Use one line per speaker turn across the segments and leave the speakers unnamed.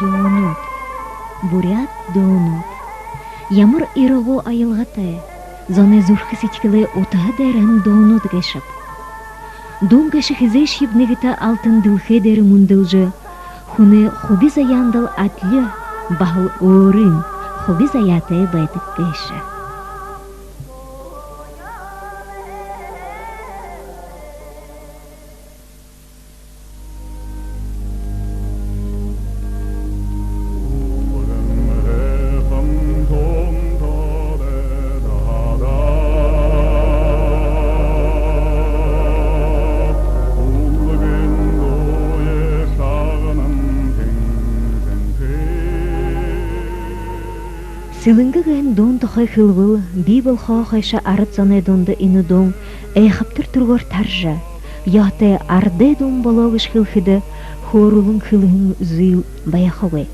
Доонут, бурят доонут. Ямар ирого айылгаты, зоне зурхы сечкілі отаға дәрін доонут гешіп. Дон геші хізеш ебнегіті алтын дылхе дәрі мұндылжы, хуны хобиз аяндыл атлы, бағыл орын, хобиз аяты бәйтік геші. Сылыңғы ғын дон тұқай қылғыл, бейбіл қоқайша арыт заны донды ині дон, әйхаптыр тұрғыр таржа, яты арды дон балағыш қылхыды, хорулың қылығын зыл баяқауы.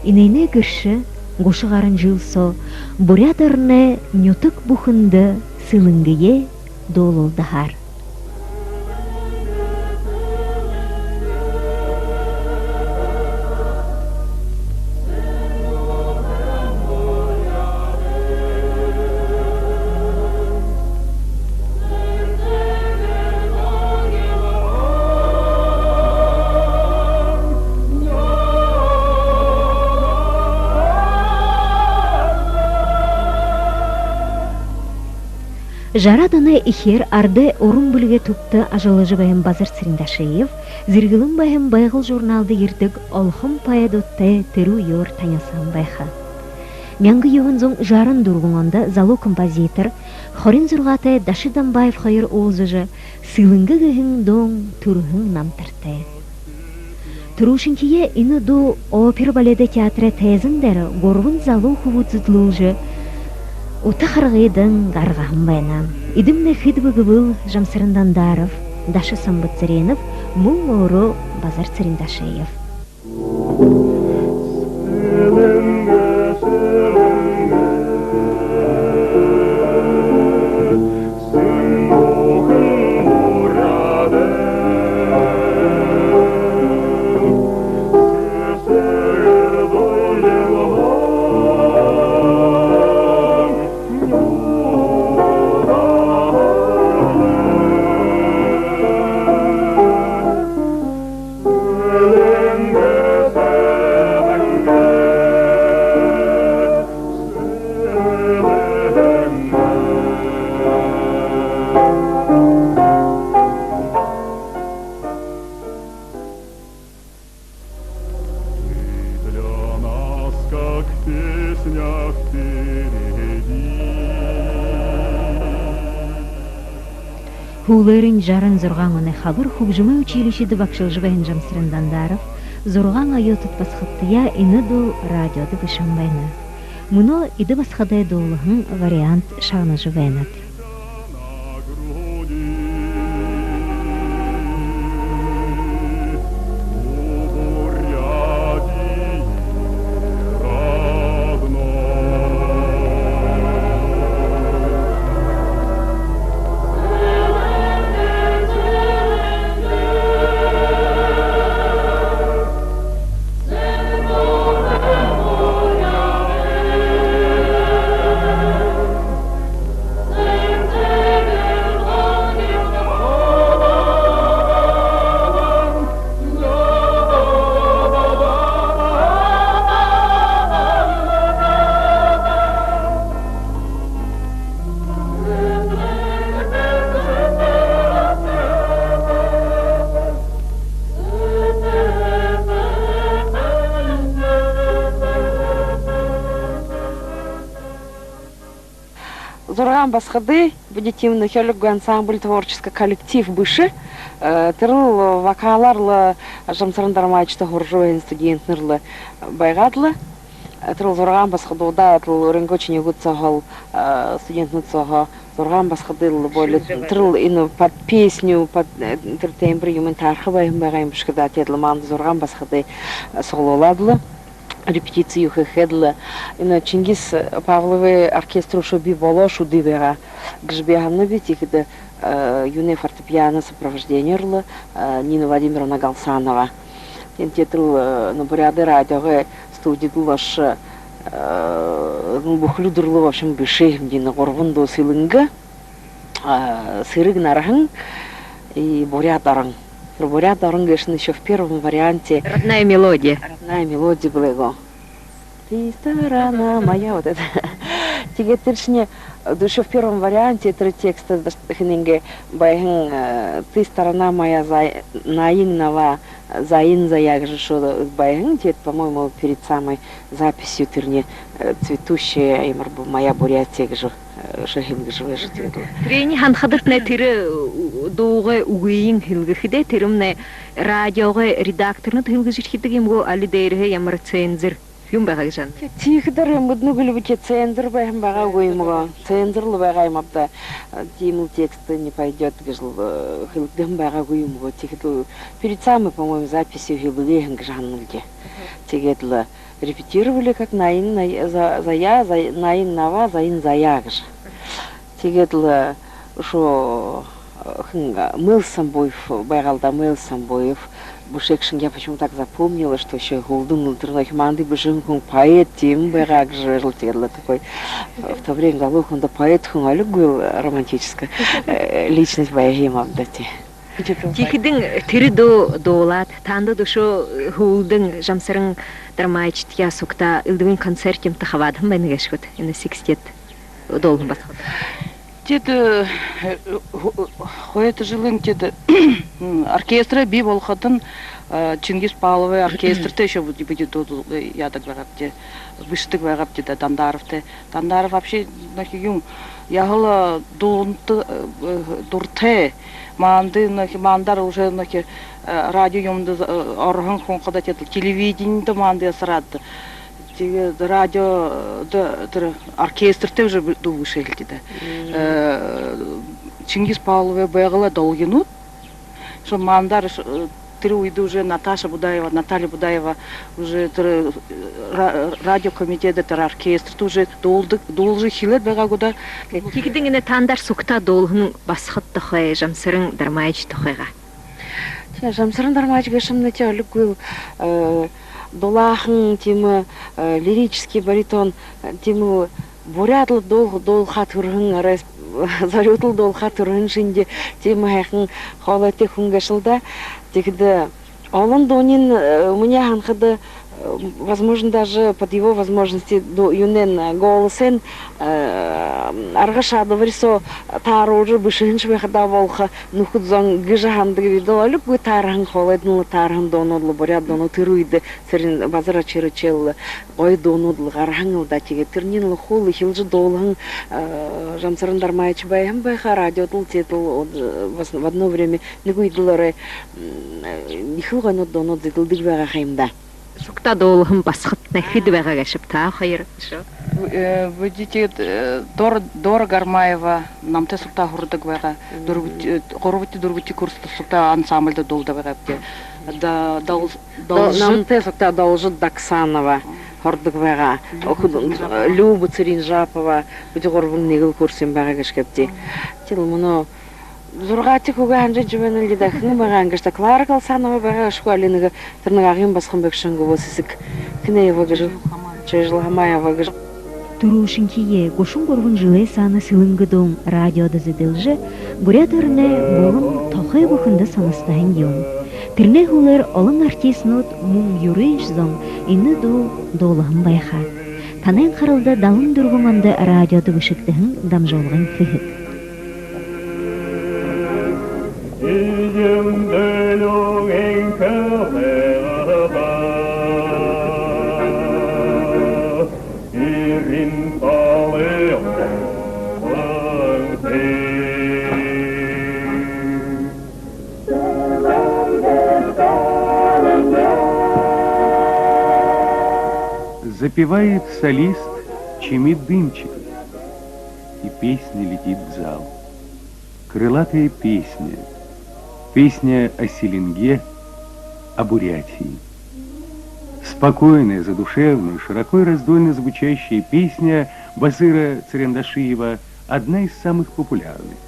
Инейне гірші, ғошығарын жылсо, бурядарны нютық бұхынды сылыңғые долылдығар. Жараданы ихер арды орын бүлге тупты ажылыжы бәйім Базар Сириндашиев, зіргілім бәйім байғыл журналды ердік олхым паядотты түру йор танясан байха. Мяңғы йоғын зоң жарын дұрғыңында залу композитор, хорин зұрғаты Дашидан байып хайыр олзыжы, сылыңғы ғығын доң түрғын намтырты. Турушынкие ины до опер баледе театры тезіндері горғын залу хувудзыдлылжы, Ута харгыйдың гарғағын байнам. Идімні хидбі гыбыл Жамсырындан Даров, Дашы Самбыт Царенов, мұң оры Базар Сириндашиев. Хулерин жарын зурғаңыны хабыр хубжымы училищеды бакшылжы бәйін Жамсырындан Даров, зурғаң айотыт басқыттыя ины дол радиоды бішін бәйіні. Мұны иді басқадай долығын вариант шағныжы бәйінат.
Зурган басқады, будетимный хелюгу ансамбль творческий коллектив бывший, Тырыл вакаларлы жамсырындармайчыта хоржуэн студентлерлы байгадлы. Тырыл зорган басқыдуда тырыл өрөнгөчіне гудсағал студентны цоға зорган басқыдыл болы тырыл ину под песню, под тембр юмын тархы байым байғайым бішкіда теділі манды зорган басқыды соғылоладылы. Репетицию хедлы. Ина Чингис Павловы оркестру шуби боло шуды бера. Гжбеганны бит ихде юне фортепиано сопровождение рлы Нина Владимировна Галсанова. Тентетру на буряды радиоға студии дулаш бухлюдырлы в общем бешейм дина горвунду сылынга сырыг нарахын и бурядарың. Бурядарың гешны еще в первом варианте.
Родная мелодия.
Родная мелодия была его. Ты сторона моя, вот это. Тигетершне, еще в первом варианте это текста хининге байхин ты сторона моя наинного заин заяг же что байхин тет, по-моему, перед самой записью тырне цветущая и моя Бурятия же шахин гжвеш.
Трени ханхадыртне тире доғы угейін хилгіхіде тирімне радиоға редакторны хилгіжікхідігім го али дейірге ямар цензір юм баға жан.
Тихдер мыдны гүлбіче цензір байым баға ойымға. Цензірлі бағайым апта тимыл тексты не пойдет гжыл хилгдім баға ойымға. Тихдер перед самой, по-моему, записью хилгігін гжаннылге. Тигетлі репетировали как наин зая, наин нава, заин зая гж. Тигетлі шо Мыл Самбоев, байгалда Мыл Самбоев. Бушекшин я почему так запомнила, что еще Голдун Лутернах Манды Бушинкун поэт, тем байрак жил такой. В то время Галух он да поэт хунгалюк был романтическая личность байгима дати.
Тихидин тири доолат, танда дошо Голдун жамсырын драмайчтия сукта илдвин концертим тахавадым бәнігешкут, ина секстет долгын басқыды.
Теді қойеті жылын теді оркестры би болғатын Чингис Павловы оркестрты еще будет ядық бағапте, выштық бағапте да Дандаровты. Дандаров вообще нахигюм яғыла дұрты манды мандар уже радио юмды орғын қонқыда теді телевидениеді манды асырады. Радио оркестрте уже вышельти да. Чингис Павловы бегала долгинут, что мандар три уйду уже Наташа Будаева, Наталья Будаева уже радиокомитет это оркестр уже должен хилет бега года.
Тигдингене тандар сукта долгын басхат тохай жамсырын дармайч тохайга.
Жамсырын дармайч гашым на тебя любил. Долахын, тем лирический баритон, тем бурятлы долго хатурын, зарютл долго хатурын шинде, тем хайхын халаты хунгашылда, тегде алын донин мне ханхады возможно даже под его возможности до юнен голосен аргашады врисо таружы бышынч выхода волха ну худзон гижанды видела любой тархан холодный тархан донодлы бурят дону тыруйды церин базара черечел ой донодлы гархангыл да тиге тырнин холы хилжы долгын жамсырындар майчы байым байха радио тыл тетл в одно время нигуйдылары нихылган дону дидылдыг бага хайымда.
Сукта долгын басхат нахид бага гашып та хайыр.
Видите, Дора Гармаева нам те сукта хурдык бага дурбути курс сукта ансамбльда долда бага да
нам те сукта должит Даксанова хурдык бага Люба Церинжапова бути горвун негил курсим бага гашкапти тил муну Зургати куган жевен лидахны багангышта Клара Галсанова бага школиныга тырнагын баскын бекшингө босисик кнеева гыжы Чежлахамаева гыжы
Турушинкие гошун горвун жиле саны сылынгыдон радиода зыдылжы бурятырне болым тохай бухында санастайын йон. Тирне хулер олын артист нот мун юриш зон инны долахын байха. Танен қарылды далын дургуманды радиода бышыктыхын дамжолғын кыхык.
Запевает солист Чемид Дымчиков, и песня летит в зал. Крылатая песня, песня о Селенге, о Бурятии. Спокойная, задушевная, широко и раздольно звучащая песня Басыра Царендашиева одна из самых популярных.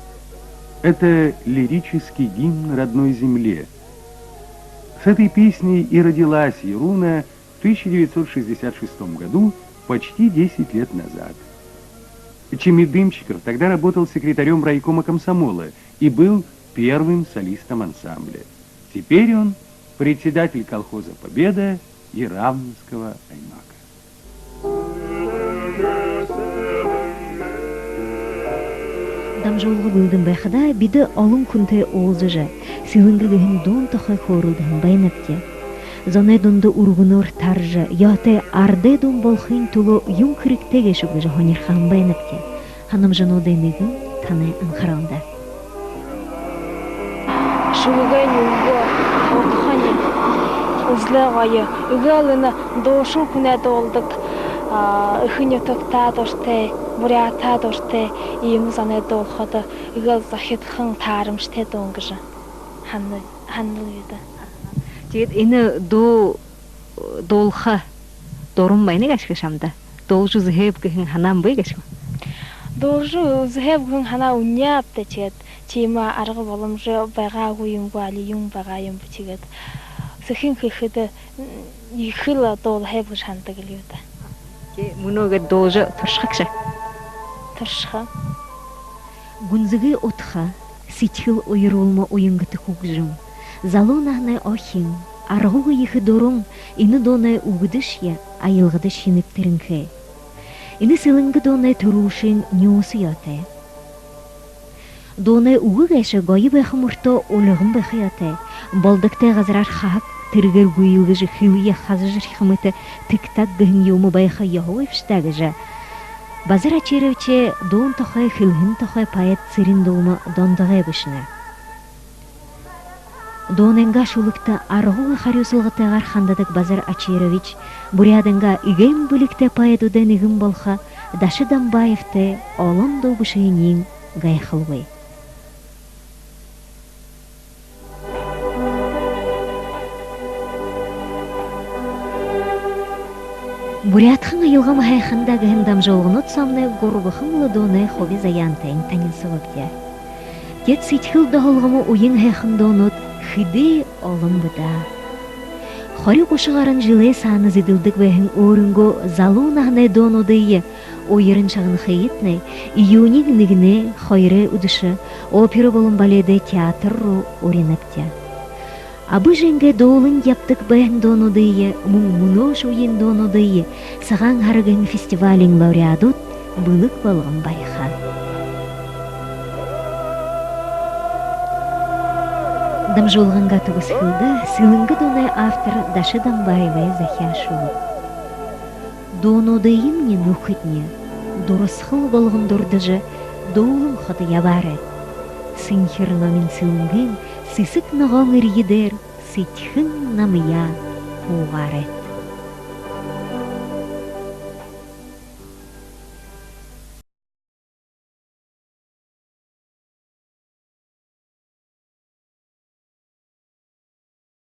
Это лирический гимн родной земле. С этой песней и родилась Яруна в 1966 году, почти 10 лет назад. Чемид Дымчиков тогда работал секретарем райкома комсомола и был первым солистом ансамбля. Теперь он председатель колхоза «Победа» и Равнинского аймака.
Дамжолғы бүлдің бәқіда биді алын күнте олзыжа, силынгігін дон тұқай қорылдың байнапте. Зоне донды ургунор таржа, яте арде дон болхын тулу юн кіріктеге шугыжа хонерхан байнапте. Ханым жан одайнығын таны анқаралда.
Шугай юнго, таутхани, узлағайы, үгәліні дошу күнә долдық, үхіне тұқта дошты, бурята дошты, иемізаны долхады, үгәл захетхын тарымшты доңғыжы. Ханныл еді.
Тегет, ені долха дорым байны ғашқы шамда? Должу зғеп күхін ханам бай ғашқы?
Должу зғеп күхін хана уняпты тегет. Тема арғы болымжы байға ғойымғы али юң байға юмбы тегет. Сықын күхіді ехілі дол ғеп ғышанды ғылюді.
Мұнығы должы тұршықшы?
Тұршықы.
Гүнзігі отқа, сетхіл ойыр олма ойыңғыты құғжым. Залонағнай охин, арғуғы ехі дорың, іні донай уғыдыш айылғыды шиніптерінгі. Іні сылыңғы донай тұрушын неосы яты. Донай уғы ғайшы ғайы бәхі мұрта олығын бәхі яты. Балдықтай ғазырар қақ, тіргер гүйілгіжі хилия қазыжыр хымыты тіктак ғын еумы байқы яғы өпштәгі жа. Базар ачеревче дон тұқай хилгін тұқай паят цирин долма дондығы бішіні. Доненга шулыкта арғуы харюсылғытығар хандадық Базар Ачерович, бурядынга игем бүлікті паядудан игім болха, Дашы Дамбаевты олым добышыйнин гайхылвы. Бурятхын айылғам хайхында гән дамжолғын отсамны горбықымлы доны хоби заянтайын танысылықты. Дет сетхіл дағылғымы ойын хайхында онот хиди олым бұда. Хорю қошығарын жылы саны зиділдік бәхін орынго залунағынай донодыйы, ойырын шағын хейітнай, июниг нігіне хойры үдішы, опера болын баледе театрру оринапте. Абы женге доолын яптык бәхін донодыйы, мұнош ойын донодыйы, саған харыгын фестивалин лауреадут бұлық болғын байха. Дамжолғанға тұғыз хылда сылыңғы донай автор Дашы Дамбаевай Захяшуы. Донодыйым не нухытне, дұрыс хыл болғын дұрдыжы, доулым ходы ябарет. Сынхырна мен сылыңғын, сысык нағаңыр едер, сетхын намыя пуғарет.